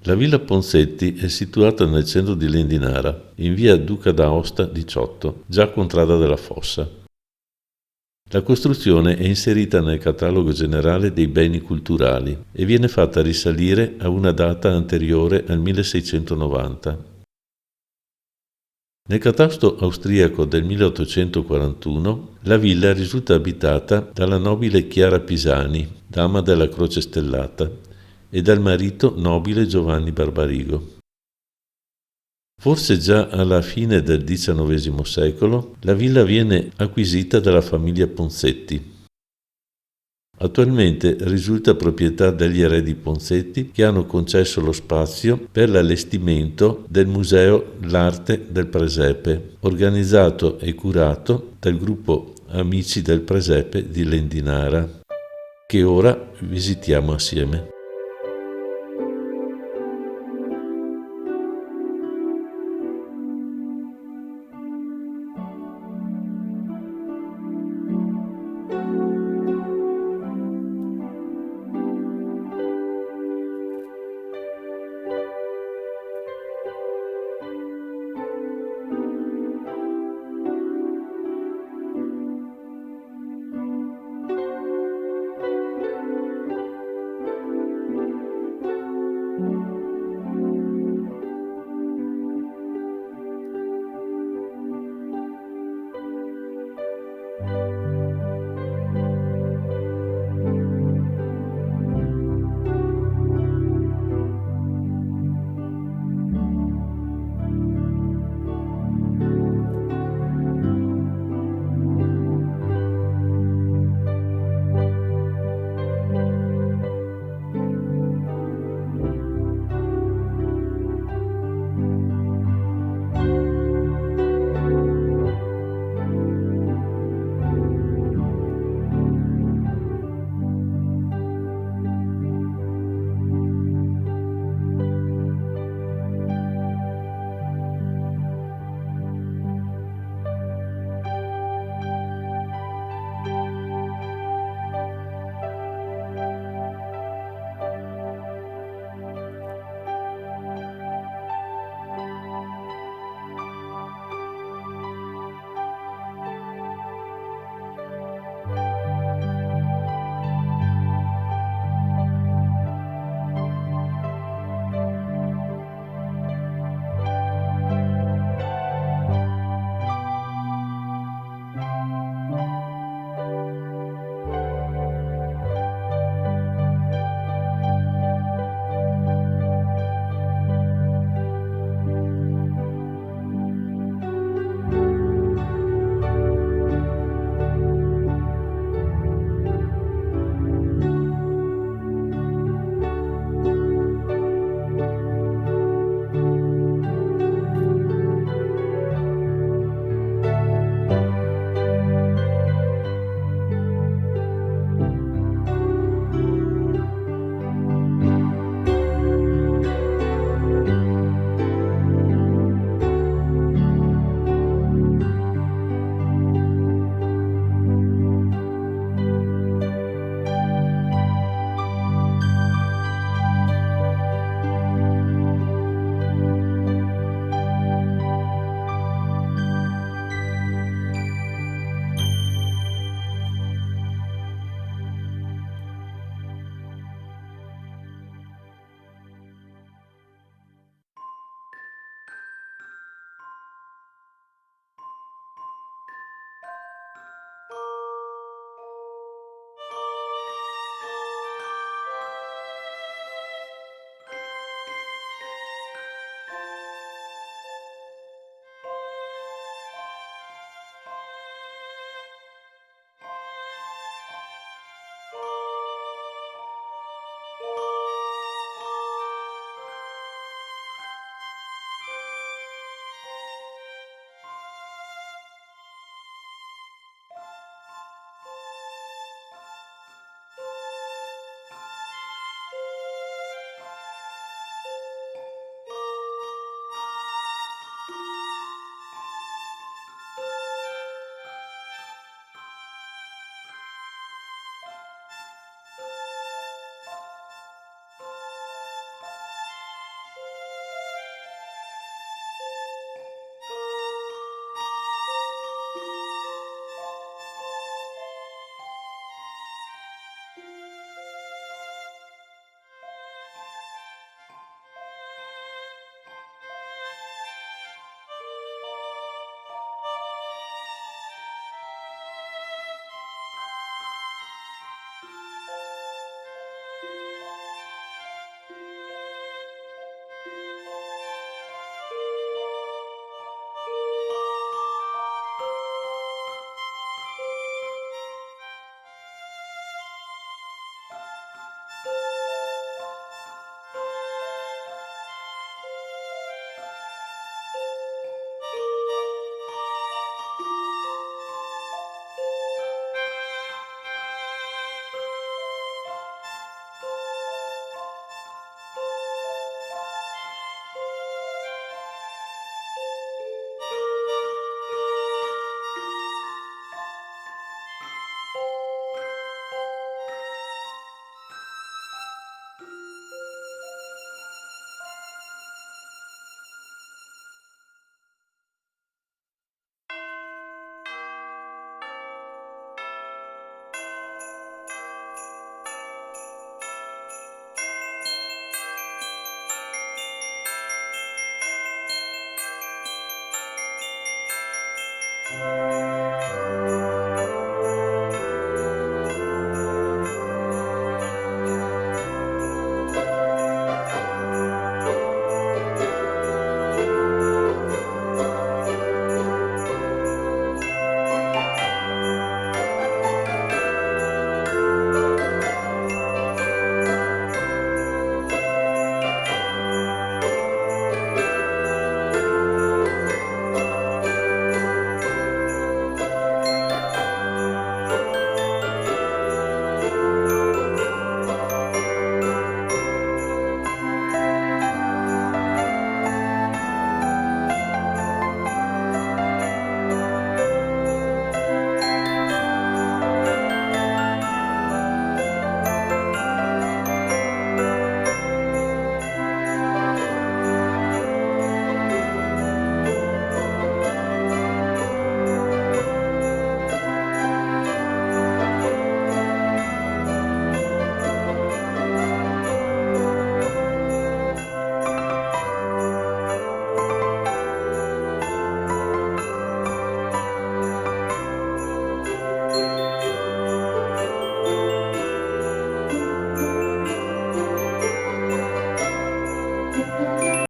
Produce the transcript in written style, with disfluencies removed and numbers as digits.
La Villa Ponsetti è situata nel centro di Lendinara, in via Duca d'Aosta 18, già contrada della Fossa. La costruzione è inserita nel catalogo generale dei beni culturali e viene fatta risalire a una data anteriore al 1690. Nel catasto austriaco del 1841 la villa risulta abitata dalla nobile Chiara Pisani, dama della Croce Stellata, e dal marito nobile Giovanni Barbarigo. Forse già alla fine del XIX secolo la villa viene acquisita dalla famiglia Ponsetti. Attualmente risulta proprietà degli eredi Ponsetti che hanno concesso lo spazio per l'allestimento del Museo L'Arte del Presepe, organizzato e curato dal gruppo Amici del Presepe di Lendinara, che ora visitiamo assieme.